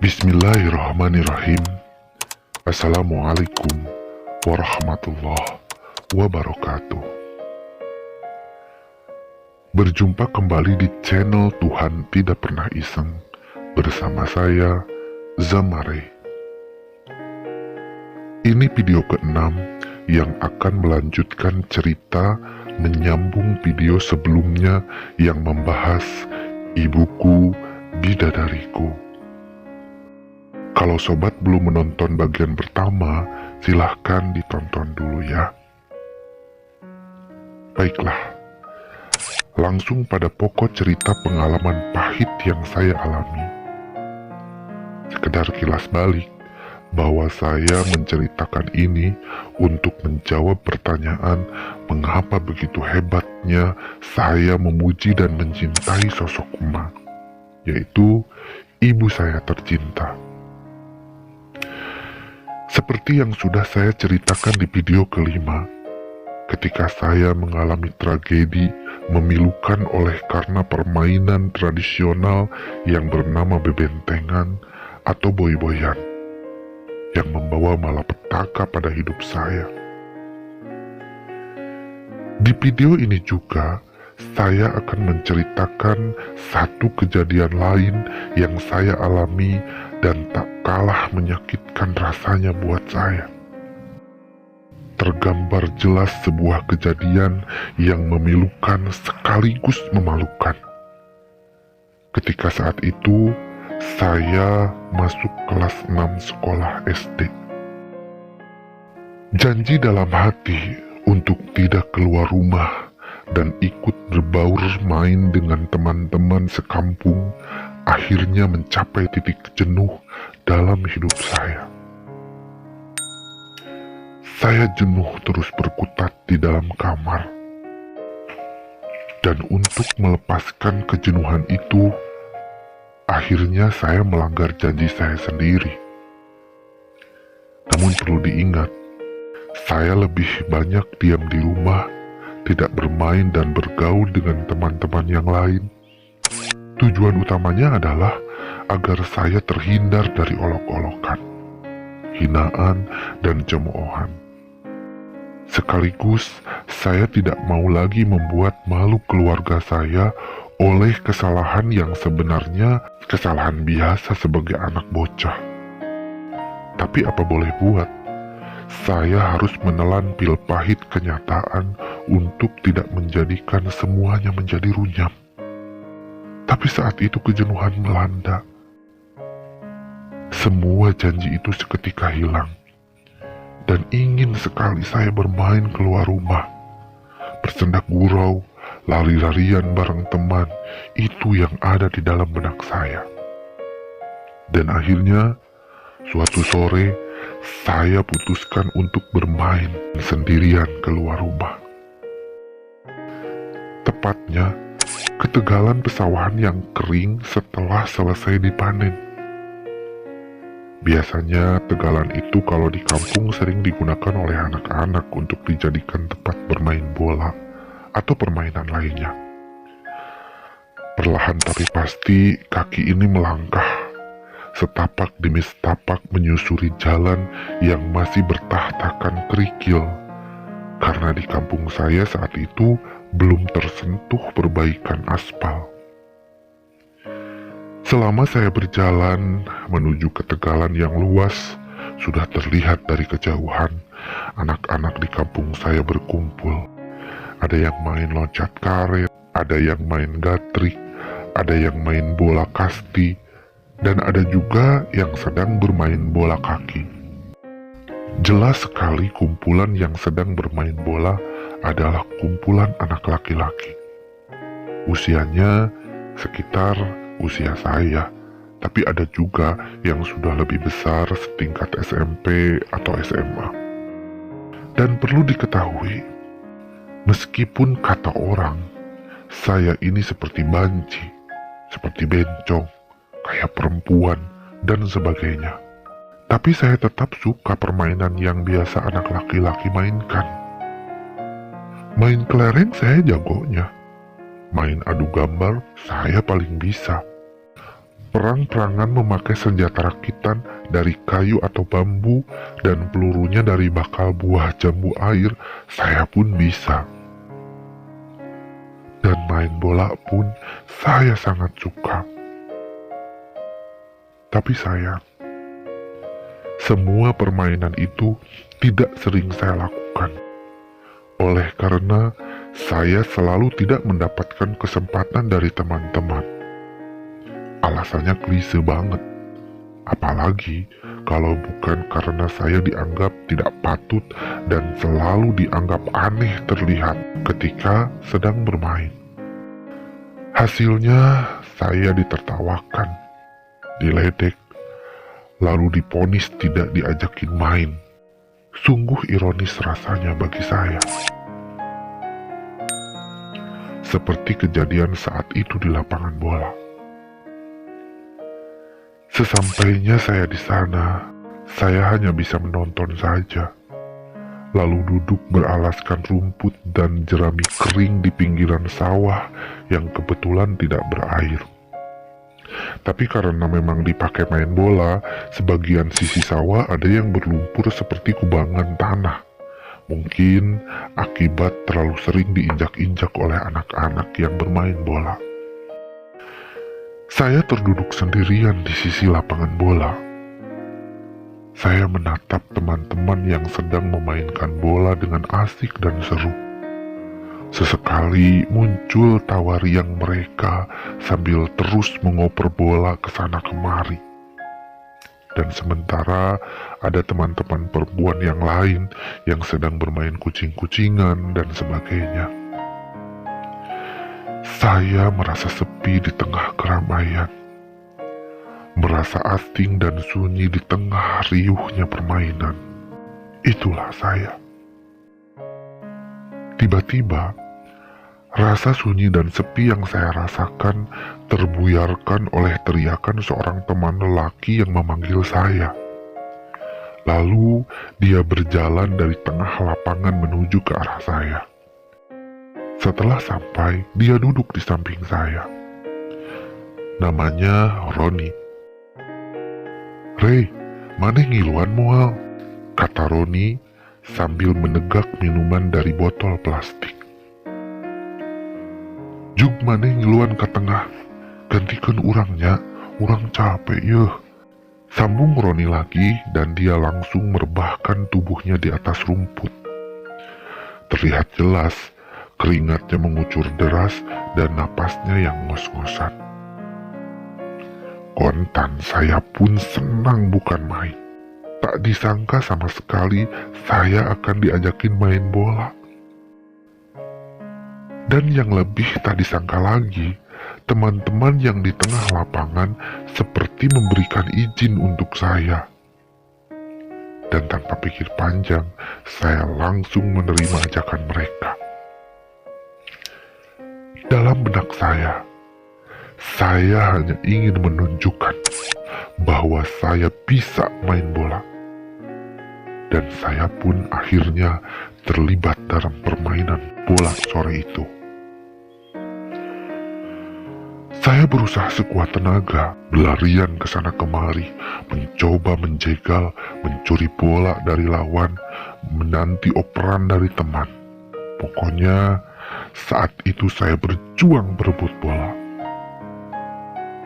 Bismillahirrahmanirrahim. Assalamualaikum warahmatullahi wabarakatuh. Berjumpa kembali di channel Tuhan Tidak Pernah Iseng bersama saya, Zamare. Ini video ke-6 yang akan melanjutkan cerita menyambung video sebelumnya yang membahas Ibuku Bidadariku. Kalau sobat belum menonton bagian pertama, silahkan ditonton dulu ya. Baiklah, langsung pada pokok cerita pengalaman pahit yang saya alami. Sekedar kilas balik, bahwa saya menceritakan ini untuk menjawab pertanyaan mengapa begitu hebatnya saya memuji dan mencintai sosok emak, yaitu ibu saya tercinta. Seperti yang sudah saya ceritakan di video kelima, ketika saya mengalami tragedi memilukan karena permainan tradisional yang bernama bebentengan atau boy-boyan, yang membawa malapetaka pada hidup saya. Di video ini juga, saya akan menceritakan satu kejadian lain yang saya alami dan tak kalah menyakitkan rasanya buat saya. Tergambar jelas sebuah kejadian yang memilukan sekaligus memalukan. Ketika saat itu, saya masuk kelas 6 sekolah SD. Janji dalam hati untuk tidak keluar rumah dan ikut berbaur main dengan teman-teman sekampung akhirnya mencapai titik jenuh dalam hidup saya. Saya jenuh terus berkutat di dalam kamar. Dan untuk melepaskan kejenuhan itu, akhirnya saya melanggar janji saya sendiri. Namun perlu diingat, saya lebih banyak diam di rumah, tidak bermain dan bergaul dengan teman-teman yang lain. Tujuan utamanya adalah agar saya terhindar dari olok-olokan, hinaan, dan cemoohan. Sekaligus, saya tidak mau lagi membuat malu keluarga saya oleh kesalahan yang sebenarnya kesalahan biasa sebagai anak bocah. Tapi apa boleh buat, saya harus menelan pil pahit kenyataan untuk tidak menjadikan semuanya menjadi runyam. Tapi saat itu kejenuhan melanda. Semua janji itu seketika hilang. Dan ingin sekali saya bermain keluar rumah. Bersendak gurau, lari-larian bareng teman, itu yang ada di dalam benak saya. Dan akhirnya, suatu sore, saya putuskan untuk bermain sendirian keluar rumah. Tepatnya, ketegalan pesawahan yang kering setelah selesai dipanen. Biasanya tegalan itu kalau di kampung sering digunakan oleh anak-anak untuk dijadikan tempat bermain bola atau permainan lainnya. Perlahan tapi pasti kaki ini melangkah, setapak demi setapak menyusuri jalan yang masih bertahtakan kerikil, karena di kampung saya saat itu belum tersentuh perbaikan aspal. Selama saya berjalan menuju ke tegalan yang luas, sudah terlihat dari kejauhan anak-anak di kampung saya berkumpul. Ada yang main loncat karet, ada yang main gatrik, ada yang main bola kasti, dan ada juga yang sedang bermain bola kaki. Jelas sekali kumpulan yang sedang bermain bola adalah kumpulan anak laki-laki. Usianya sekitar usia saya, tapi ada juga yang sudah lebih besar setingkat SMP atau SMA. Dan perlu diketahui, meskipun kata orang, saya ini seperti banci, seperti bencong, kayak perempuan, dan sebagainya. Tapi saya tetap suka permainan yang biasa anak laki-laki mainkan. Main kelereng saya jagonya. Main adu gambar saya paling bisa. perang-perangan memakai senjata rakitan dari kayu atau bambu dan pelurunya dari bakal buah jambu air, saya pun bisa. Dan main bola pun saya sangat suka. Tapi sayang, semua permainan itu tidak sering saya lakukan. Oleh karena saya selalu tidak mendapatkan kesempatan dari teman-teman. Alasannya klise banget. Apalagi kalau bukan karena saya dianggap tidak patut dan selalu dianggap aneh terlihat ketika sedang bermain. Hasilnya saya ditertawakan, diledek, lalu diponis tidak diajakin main. Sungguh ironis rasanya bagi saya. Seperti kejadian saat itu di lapangan bola. Sesampainya saya di sana, saya hanya bisa menonton saja. Lalu duduk beralaskan rumput dan jerami kering di pinggiran sawah yang kebetulan tidak berair. Tapi karena memang dipakai main bola, sebagian sisi sawah ada yang berlumpur seperti kubangan tanah. Mungkin akibat terlalu sering diinjak-injak oleh anak-anak yang bermain bola. Saya terduduk sendirian di sisi lapangan bola. Saya menatap teman-teman yang sedang memainkan bola dengan asik dan seru. Sesekali muncul tawa riang mereka sambil terus mengoper bola ke sana kemari. Dan sementara ada teman-teman perempuan yang lain yang sedang bermain kucing-kucingan dan sebagainya. Saya merasa sepi di tengah keramaian, merasa asing dan sunyi di tengah riuhnya permainan. Itulah saya. Tiba-tiba, rasa sunyi dan sepi yang saya rasakan terbuyarkan oleh teriakan seorang teman lelaki yang memanggil saya. Lalu dia berjalan dari tengah lapangan menuju ke arah saya. Setelah sampai, dia duduk di samping saya. Namanya Roni. "Rey, maneh ngiluan moal?" kata Roni sambil menegak minuman dari botol plastik. "Jug maneh ngiluan ke tengah, gantikeun urangnya, urang capek yeuh," sambung Roni lagi dan dia langsung merebahkan tubuhnya di atas rumput. Terlihat jelas keringatnya mengucur deras dan napasnya yang ngos-ngosan. Kontan saya pun senang bukan main. Tak disangka sama sekali saya akan diajakin main bola. Dan yang lebih tak disangka lagi, teman-teman yang di tengah lapangan seperti memberikan izin untuk saya. Dan tanpa pikir panjang, saya langsung menerima ajakan mereka. Dalam benak saya hanya ingin menunjukkan bahwa saya bisa main bola. Dan saya pun akhirnya terlibat dalam permainan bola sore itu. Saya berusaha sekuat tenaga, berlarian ke sana kemari, mencoba menjegal, mencuri bola dari lawan, menanti operan dari teman. Pokoknya saat itu saya berjuang berebut bola.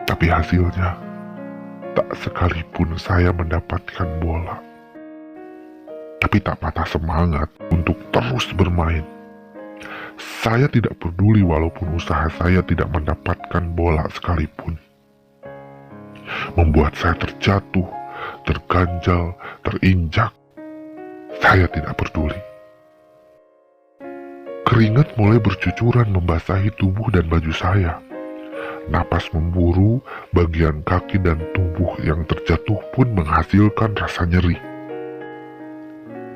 Tapi hasilnya, tak sekalipun saya mendapatkan bola. Tapi tak patah semangat untuk terus bermain. Saya tidak peduli walaupun usaha saya tidak mendapatkan bola sekalipun. Membuat saya terjatuh, terganjal, terinjak. Saya tidak peduli. Keringat mulai bercucuran membasahi tubuh dan baju saya. Napas memburu, bagian kaki dan tubuh yang terjatuh pun menghasilkan rasa nyeri.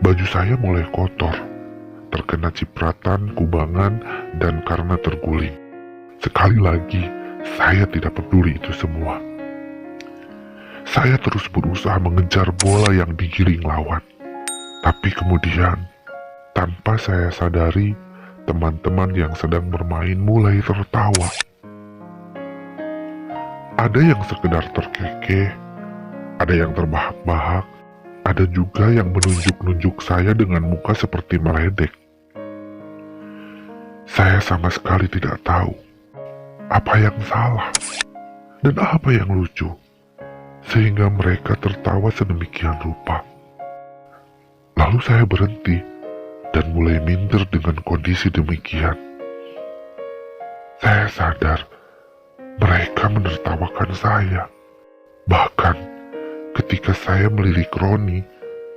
Baju saya mulai kotor, terkena cipratan, kubangan, dan karena terguling. Sekali lagi, saya tidak peduli itu semua. Saya terus berusaha mengejar bola yang digiring lawan. Tapi kemudian, tanpa saya sadari, teman-teman yang sedang bermain mulai tertawa. Ada yang sekedar terkekeh, ada yang terbahak-bahak, ada juga yang menunjuk-nunjuk saya dengan muka seperti meledek. Saya sama sekali tidak tahu apa yang salah dan apa yang lucu, sehingga mereka tertawa sedemikian rupa. Lalu saya berhenti dan mulai minder dengan kondisi demikian. Saya sadar mereka menertawakan saya. Bahkan ketika saya melirik Roni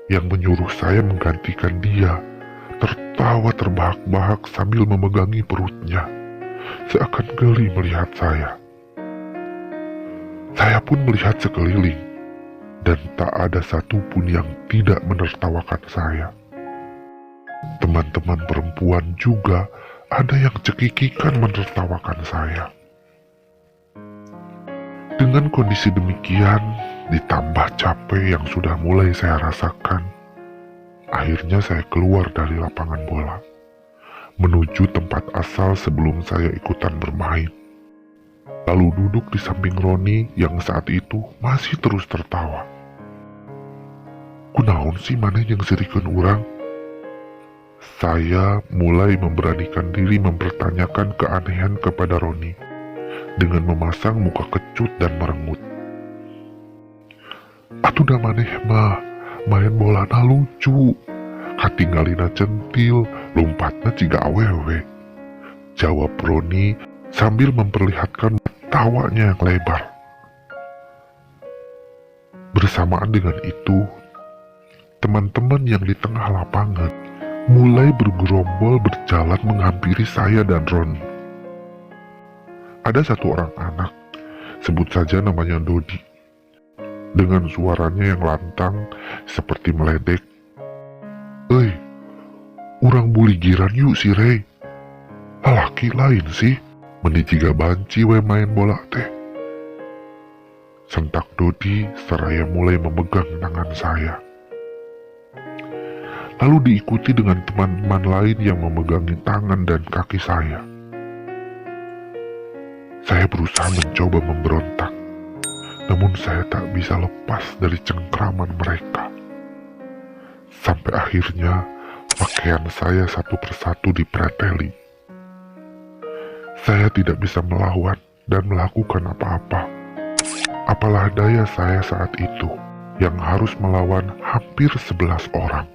yang menyuruh saya menggantikan dia, tertawa terbahak-bahak sambil memegangi perutnya, seakan geli melihat saya. Saya pun melihat sekeliling, dan tak ada satupun yang tidak menertawakan saya. Teman-teman perempuan juga ada yang cekikikan menertawakan saya. Dengan kondisi demikian, ditambah capek yang sudah mulai saya rasakan, akhirnya saya keluar dari lapangan bola, menuju tempat asal sebelum saya ikutan bermain. Lalu duduk di samping Roni yang saat itu masih terus tertawa. Kunaon sih maneh yang sirikeun urang? Saya mulai memberanikan diri mempertanyakan keanehan kepada Roni dengan memasang muka kecut dan merengut. Atuh maneh mah main bolana lucu, katinggalina centil, lompatna ciga awewe, jawab Roni sambil memperlihatkan tawanya yang lebar. Bersamaan dengan itu, teman-teman yang di tengah lapangan mulai bergerombol berjalan menghampiri saya dan Roni. Ada satu orang anak, sebut saja namanya Dodi, dengan suaranya yang lantang seperti meledek. "Euy, urang buligiran yuk si Rey. Laki lain sih, meni jiga banci we main bola teh." Sentak Dodi seraya mulai memegang tangan saya. Lalu diikuti dengan teman-teman lain yang memegangi tangan dan kaki saya. Saya berusaha mencoba memberontak, namun saya tak bisa lepas dari cengkraman mereka. Sampai akhirnya pakaian saya satu persatu dipreteli. Saya tidak bisa melawan dan melakukan apa-apa. Apalah daya saya saat itu yang harus melawan hampir 11 orang.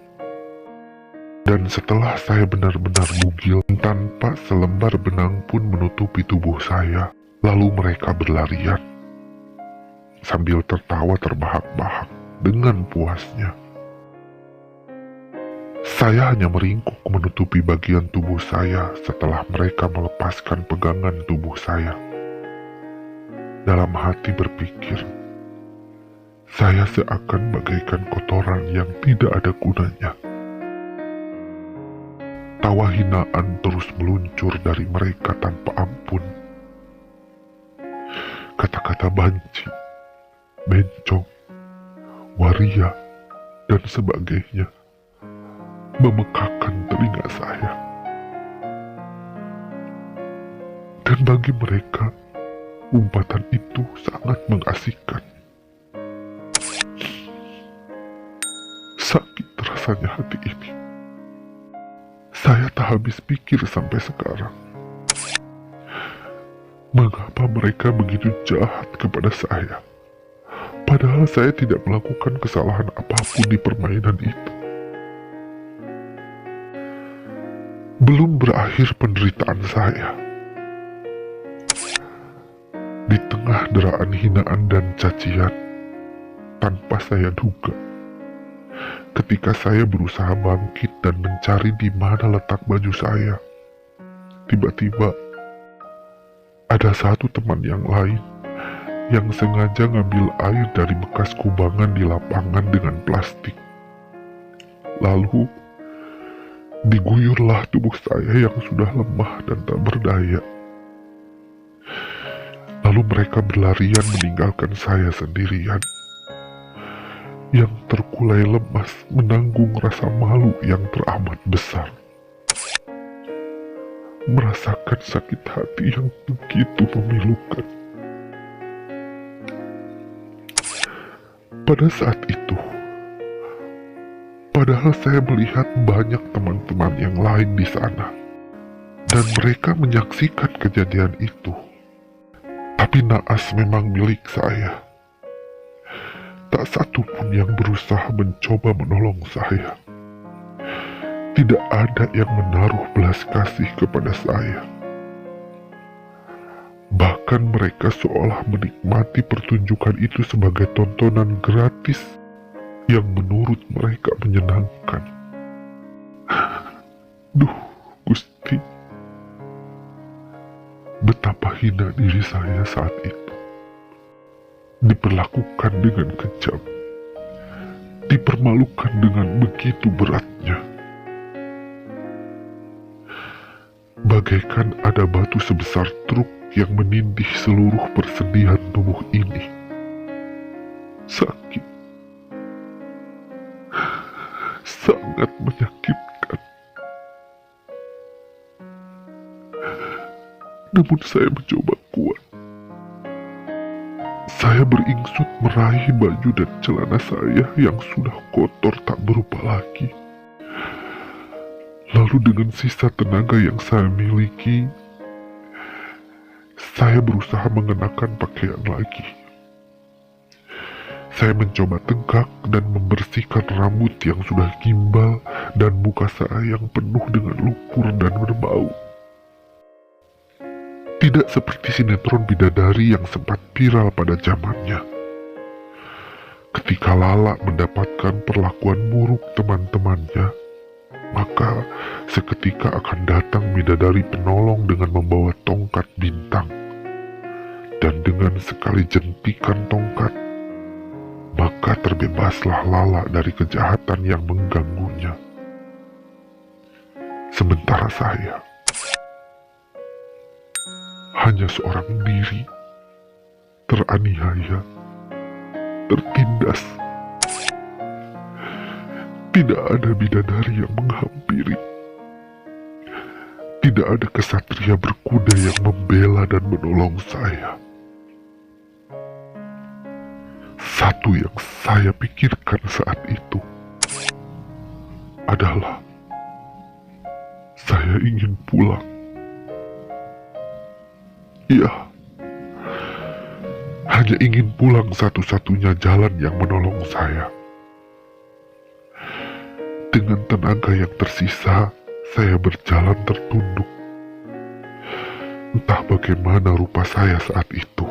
Dan setelah saya benar-benar bugil tanpa selembar benang pun menutupi tubuh saya, lalu mereka berlarian sambil tertawa terbahak-bahak dengan puasnya. Saya hanya meringkuk menutupi bagian tubuh saya setelah mereka melepaskan pegangan tubuh saya. Dalam hati berpikir, saya seakan bagaikan kotoran yang tidak ada gunanya. Tawa hinaan terus meluncur dari mereka tanpa ampun. Kata-kata banci, bencong, waria, dan sebagainya memekakan telinga saya. Dan bagi mereka, umpatan itu sangat mengasihkan. Sakit rasanya hati ini. Saya tak habis pikir sampai sekarang. Mengapa mereka begitu jahat kepada saya? Padahal saya tidak melakukan kesalahan apapun di permainan itu. Belum berakhir penderitaan saya. Di tengah deraan hinaan dan cacian, tanpa saya duga, ketika saya berusaha bangkit dan mencari di mana letak baju saya, tiba-tiba ada satu teman yang lain yang sengaja ngambil air dari bekas kubangan di lapangan dengan plastik. Lalu diguyurlah tubuh saya yang sudah lemah dan tak berdaya. Lalu mereka berlarian meninggalkan saya sendirian, yang terkulai lemas menanggung rasa malu yang teramat besar. Merasakan sakit hati yang begitu memilukan. Pada saat itu, padahal saya melihat banyak teman-teman yang lain di sana, dan mereka menyaksikan kejadian itu. Tapi naas memang milik saya. Tak satu pun yang berusaha mencoba menolong saya. Tidak ada yang menaruh belas kasih kepada saya. Bahkan mereka seolah menikmati pertunjukan itu sebagai tontonan gratis yang menurut mereka menyenangkan. Duh, Gusti, betapa hina diri saya saat itu. Diperlakukan dengan kejam, dipermalukan dengan begitu beratnya. Bagaikan ada batu sebesar truk yang menindih seluruh persendian tubuh ini. Sakit, sangat menyakitkan. Namun saya mencoba kuat. Saya beringsut meraih baju dan celana saya yang sudah kotor tak berubah lagi. Lalu dengan sisa tenaga yang saya miliki, saya berusaha mengenakan pakaian lagi. Saya mencoba tegak dan membersihkan rambut yang sudah gimbal dan muka saya yang penuh dengan lumpur dan berbau. Tidak seperti sinetron bidadari yang sempat viral pada zamannya. Ketika Lala mendapatkan perlakuan buruk teman-temannya, maka seketika akan datang bidadari penolong dengan membawa tongkat bintang. Dan dengan sekali jentikan tongkat, maka terbebaslah Lala dari kejahatan yang mengganggunya. Sementara saya hanya seorang diri, teraniaya, tertindas. Tidak ada bidadari yang menghampiri. Tidak ada kesatria berkuda yang membela dan menolong saya. Satu yang saya pikirkan saat itu adalah saya ingin pulang. Ya, hanya ingin pulang satu-satunya jalan yang menolong saya. Dengan tenaga yang tersisa, saya berjalan tertunduk. Entah bagaimana rupa saya saat itu.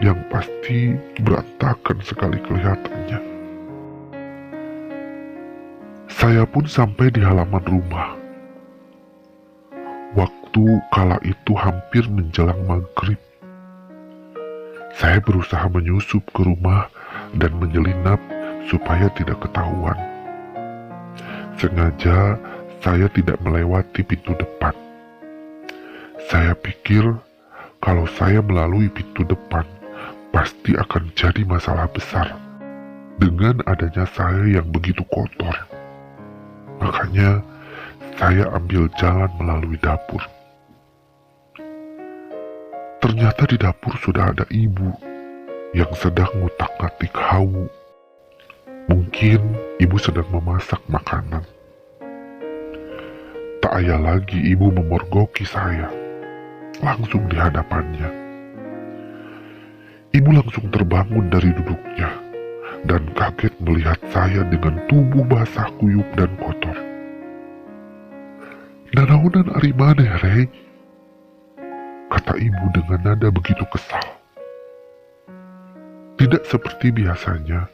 Yang pasti berantakan sekali kelihatannya. Saya pun sampai di halaman rumah. Waktu kala itu hampir menjelang maghrib. Saya berusaha menyusup ke rumah dan menyelinap supaya tidak ketahuan. Sengaja saya tidak melewati pintu depan. Saya pikir kalau saya melalui pintu depan, pasti akan jadi masalah besar dengan adanya saya yang begitu kotor. Makanya saya ambil jalan melalui dapur. Ternyata di dapur sudah ada ibu yang sedang ngutak-ngatik hawu. Mungkin ibu sedang memasak makanan. Tak ayal lagi ibu memorgoki saya langsung di hadapannya. Ibu langsung terbangun dari duduknya dan kaget melihat saya dengan tubuh basah kuyup dan kotor. "Nanaonan ari maneh, Rey?" kata ibu dengan nada begitu kesal. Tidak seperti biasanya,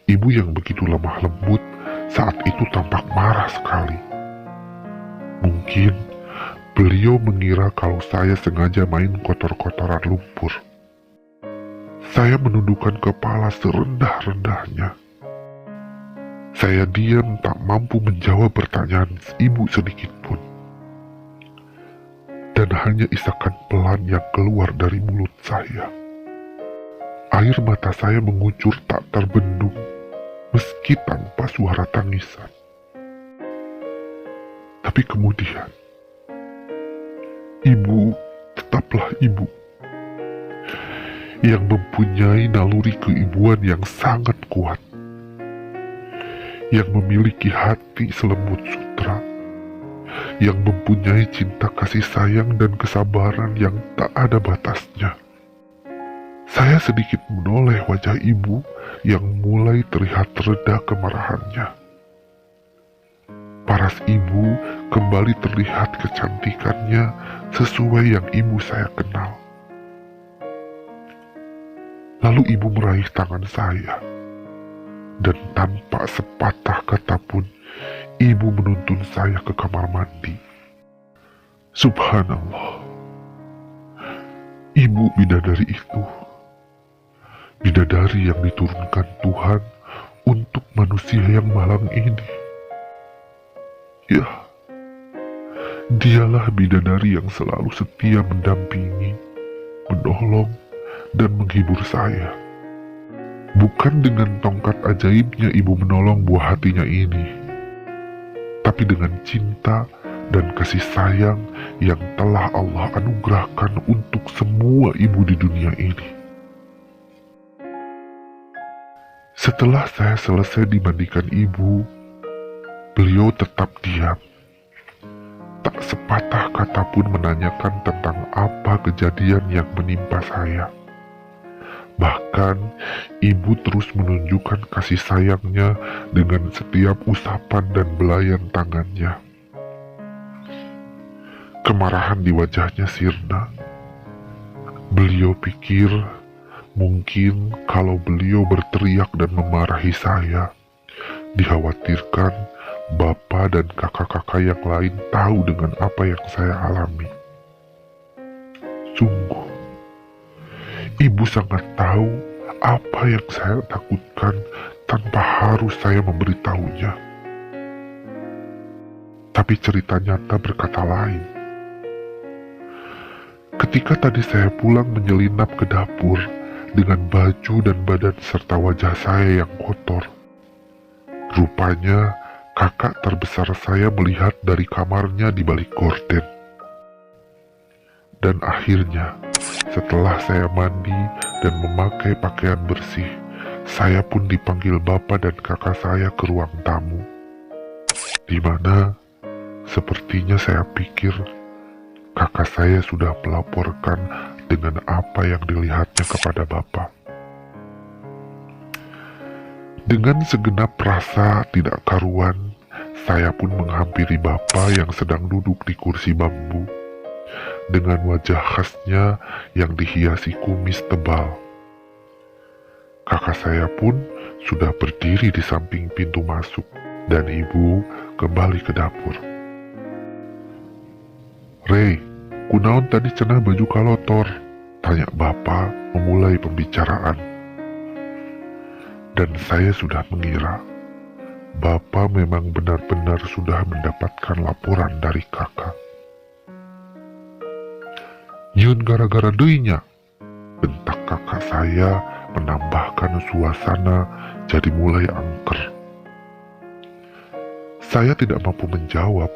ibu yang begitu lemah lembut saat itu tampak marah sekali. Mungkin beliau mengira kalau saya sengaja main kotor-kotoran lumpur. Saya menundukkan kepala serendah-rendahnya. Saya diam tak mampu menjawab pertanyaan ibu sedikit pun. Dan hanya isakan pelan yang keluar dari mulut saya. Air mata saya mengucur tak terbendung, meski tanpa suara tangisan. Tapi kemudian, ibu tetaplah ibu. yang mempunyai naluri keibuan yang sangat kuat, yang memiliki hati selembut sutra, yang mempunyai cinta kasih sayang dan kesabaran yang tak ada batasnya. Saya sedikit menoleh wajah ibu yang mulai terlihat reda kemarahannya. Paras ibu kembali terlihat kecantikannya sesuai yang ibu saya kenal. Lalu ibu meraih tangan saya, dan tanpa sepatah kata pun ibu menuntun saya ke kamar mandi. Subhanallah, ibu bidadari itu, bidadari yang diturunkan Tuhan untuk manusia yang malang ini. Ya, dialah bidadari yang selalu setia mendampingi, menolong, dan menghibur saya. Bukan dengan tongkat ajaibnya ibu menolong buah hatinya ini, tapi dengan cinta dan kasih sayang yang telah Allah anugerahkan untuk semua ibu di dunia ini. Setelah saya selesai dimandikan ibu, beliau tetap diam. Tak sepatah kata pun menanyakan tentang apa kejadian yang menimpa saya. Bahkan, ibu terus menunjukkan kasih sayangnya dengan setiap usapan dan belayan tangannya. Kemarahan di wajahnya sirna. Beliau pikir mungkin kalau beliau berteriak dan memarahi saya, dikhawatirkan bapak dan kakak-kakak yang lain tahu dengan apa yang saya alami. Sungguh, ibu sangat tahu apa yang saya takutkan tanpa harus saya memberitahunya. Tapi cerita nyata berkata lain. Ketika tadi saya pulang menyelinap ke dapur dengan baju dan badan serta wajah saya yang kotor, rupanya kakak terbesar saya melihat dari kamarnya di balik gorden. Dan akhirnya, setelah saya mandi dan memakai pakaian bersih, saya pun dipanggil bapak dan kakak saya ke ruang tamu, di mana sepertinya saya pikir kakak saya sudah melaporkan dengan apa yang dilihatnya kepada bapak. Dengan segenap rasa tidak karuan, saya pun menghampiri bapak yang sedang duduk di kursi bambu, dengan wajah khasnya yang dihiasi kumis tebal. Kakak saya pun sudah berdiri di samping pintu masuk, dan ibu kembali ke dapur. "Rey, kunaon tadi cenah baju kalotor?" tanya bapak memulai pembicaraan. Dan saya sudah mengira bapak memang benar-benar sudah mendapatkan laporan dari kakak. "Nyun gara-gara deuinya," bentak kakak saya menambahkan suasana jadi mulai angker. Saya tidak mampu menjawab,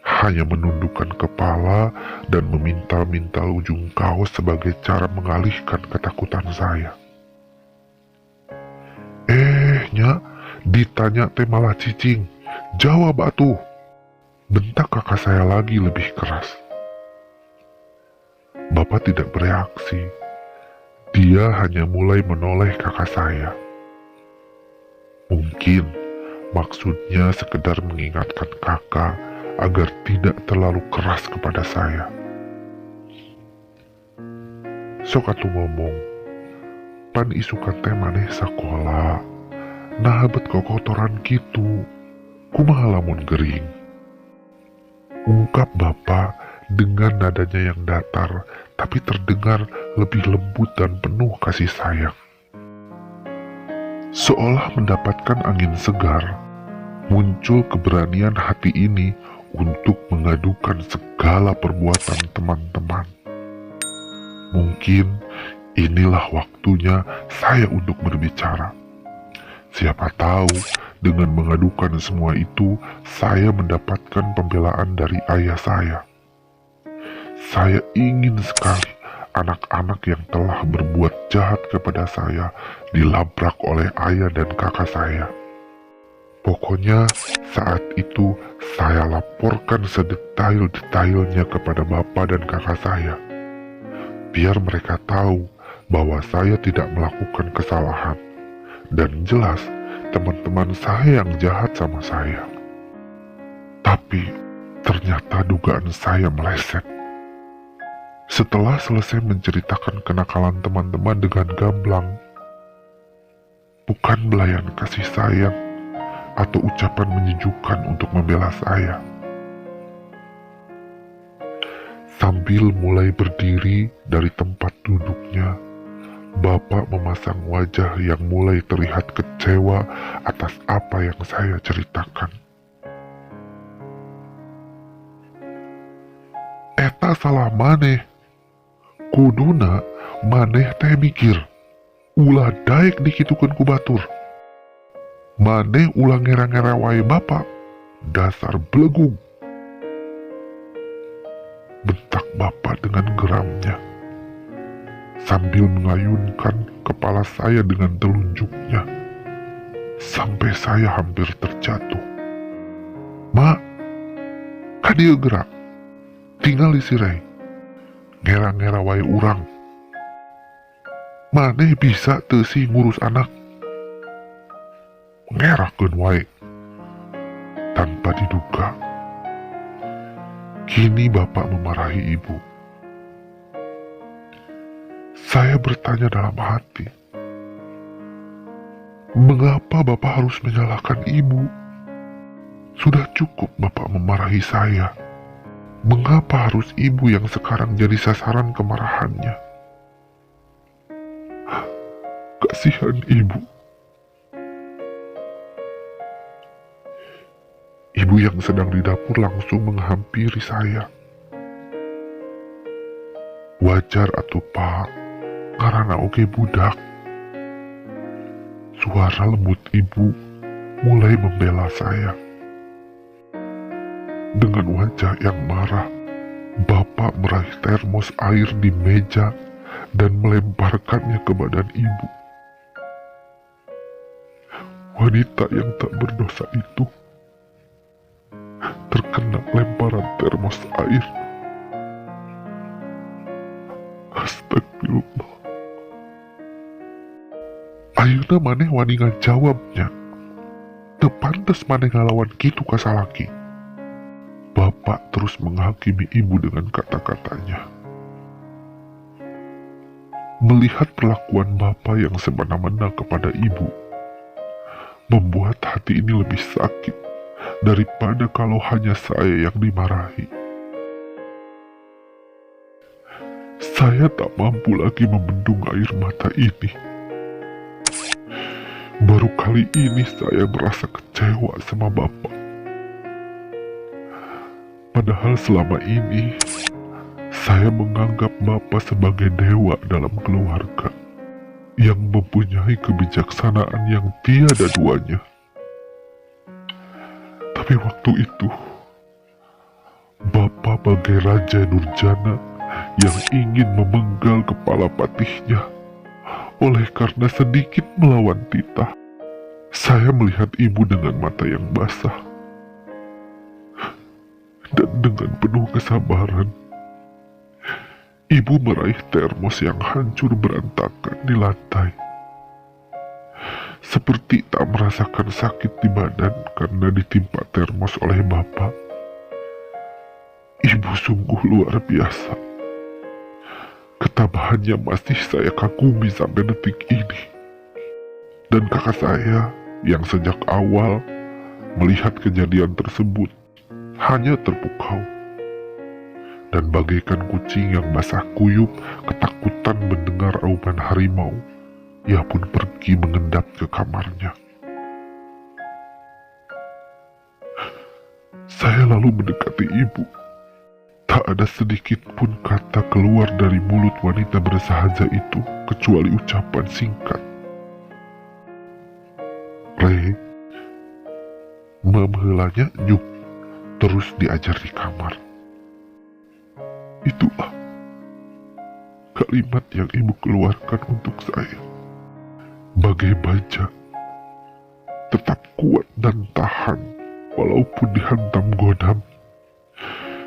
hanya menundukkan kepala dan memintal-mintal ujung kaos sebagai cara mengalihkan ketakutan saya. "Nya, ditanya teh malah cicing, jawab atuh," bentak kakak saya lagi lebih keras. Bapak tidak bereaksi, dia hanya mulai menoleh kakak saya. Mungkin maksudnya sekedar mengingatkan kakak agar tidak terlalu keras kepada saya. "Sok atuh ngomong, pan isukan teh maneh sakola, nah bet kokotoran gitu, kumaha lamun gering?" ungkap bapak dengan nadanya yang datar tapi terdengar lebih lembut dan penuh kasih sayang. Seolah mendapatkan angin segar, muncul keberanian hati ini untuk mengadukan segala perbuatan teman-teman. Mungkin inilah waktunya saya untuk berbicara. Siapa tahu dengan mengadukan semua itu, saya mendapatkan pembelaan dari ayah saya. Saya ingin sekali anak-anak yang telah berbuat jahat kepada saya dilabrak oleh ayah dan kakak saya. Pokoknya saat itu saya laporkan sedetail-detailnya kepada bapak dan kakak saya. Biar mereka tahu bahwa saya tidak melakukan kesalahan. Dan jelas teman-teman saya yang jahat sama saya. Tapi ternyata dugaan saya meleset. Setelah selesai menceritakan kenakalan teman-teman dengan gamblang, bukan belayan kasih sayang atau ucapan menyejukkan untuk membela saya. Sambil mulai berdiri dari tempat duduknya, Bapak memasang wajah yang mulai terlihat kecewa atas apa yang saya ceritakan. Eta salah maneh. Kuduna maneh teh mikir. Ulah daek dikitukeun ku batur. Maneh ulah ngera-ngera wae bapak. Dasar belegung. Bentak bapak dengan geramnya. Sambil mengayunkan kepala saya dengan telunjuknya. Sampai saya hampir terjatuh. Mak, kadieu gerak. Tinggal disirai. Ngera-ngera wae urang. Maneh bisa teu sih ngurus anak. Ngerakeun wae. Tanpa diduga, kini bapak memarahi ibu. Saya bertanya dalam hati, mengapa bapak harus menyalahkan ibu? Sudah cukup bapak memarahi saya. Mengapa harus ibu yang sekarang jadi sasaran kemarahannya? Kasihan ibu. Ibu yang sedang di dapur langsung menghampiri saya. Wajar atuh pak, karena oge budak. Suara lembut ibu mulai membela saya. Dengan wajah yang marah, bapak meraih termos air di meja dan melemparkannya ke badan ibu. Wanita yang tak berdosa itu terkena lemparan termos air. Astagfirullah. Ayeuna maneh wani ngajawabnya. Teu pantes maneh ngalawan kitu ka salaki. Bapak terus menghakimi ibu dengan kata-katanya. Melihat perlakuan bapak yang semena-mena kepada ibu, membuat hati ini lebih sakit daripada kalau hanya saya yang dimarahi. Saya tak mampu lagi membendung air mata ini. Baru kali ini saya merasa kecewa sama bapak. Padahal selama ini, saya menganggap bapak sebagai dewa dalam keluarga yang mempunyai kebijaksanaan yang tiada duanya. Tapi waktu itu, bapak bagai Raja Nurjana yang ingin memenggal kepala patihnya oleh karena sedikit melawan titah. Saya melihat ibu dengan mata yang basah. Dan dengan penuh kesabaran, ibu meraih termos yang hancur berantakan di lantai. Seperti tak merasakan sakit di badan karena ditimpa termos oleh bapak. Ibu sungguh luar biasa. Ketabahannya masih saya kagumi sampai detik ini. Dan kakak saya yang sejak awal melihat kejadian tersebut hanya terpukau. Dan bagaikan kucing yang basah kuyup ketakutan mendengar auman harimau, ia pun pergi mengendap ke kamarnya. Saya lalu mendekati ibu. Tak ada sedikit pun kata keluar dari mulut wanita bersahaja itu kecuali ucapan singkat. Re, memhelanya nyuk, terus diajar di kamar. Itulah kalimat yang ibu keluarkan untuk saya. Bagai baja, tetap kuat dan tahan walaupun dihantam godam.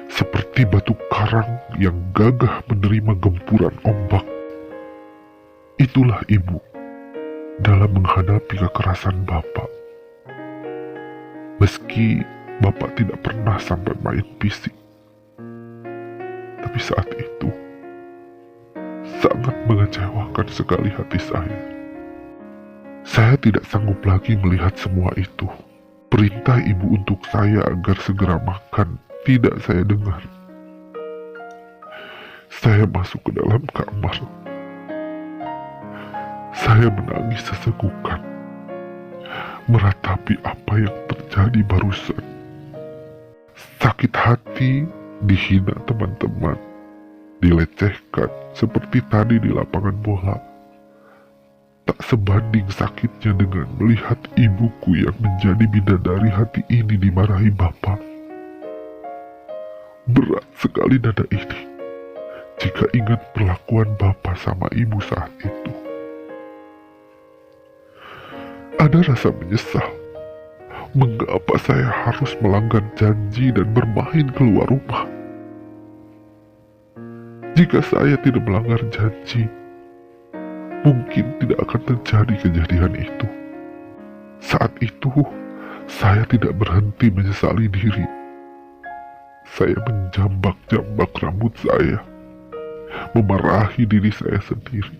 Seperti batu karang yang gagah menerima gempuran ombak. Itulah ibu dalam menghadapi kekerasan bapak. Meski bapak tidak pernah sampai main fisik, tapi saat itu sangat mengecewakan sekali hati saya. Saya tidak sanggup lagi melihat semua itu. Perintah ibu untuk saya agar segera makan tidak saya dengar. Saya masuk ke dalam kamar. Saya menangis sesegukan, meratapi apa yang terjadi barusan. Sakit hati, dihina teman-teman, dilecehkan seperti tadi di lapangan bola. Tak sebanding sakitnya dengan melihat ibuku yang menjadi bidadari hati ini dimarahi bapak. Berat sekali dada ini jika ingat perlakuan bapak sama ibu saat itu. Ada rasa menyesal. Mengapa saya harus melanggar janji dan bermain keluar rumah? Jika saya tidak melanggar janji, mungkin tidak akan terjadi kejadian itu. Saat itu, saya tidak berhenti menyesali diri. Saya menjambak-jambak rambut saya, memarahi diri saya sendiri.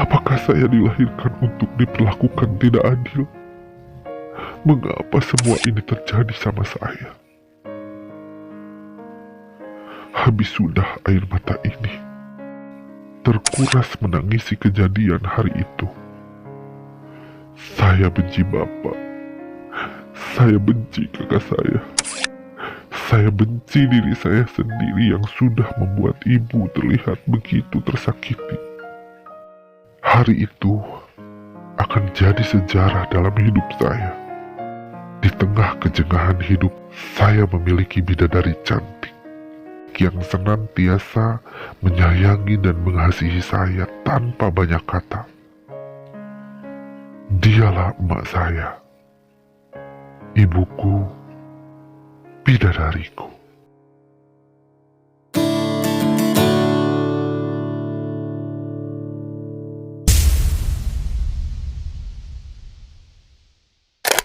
Apakah saya dilahirkan untuk diperlakukan tidak adil? Mengapa semua ini terjadi sama saya? Habis sudah air mata ini, terkuras menangisi kejadian hari itu. Saya benci bapak. Saya benci kakak saya. Saya benci diri saya sendiri yang sudah membuat ibu terlihat begitu tersakiti. Hari itu akan jadi sejarah dalam hidup saya. Di tengah kejegahan hidup, saya memiliki bidadari cantik yang senantiasa menyayangi dan mengasihi saya tanpa banyak kata. Dialah emak saya, ibuku, bidadariku.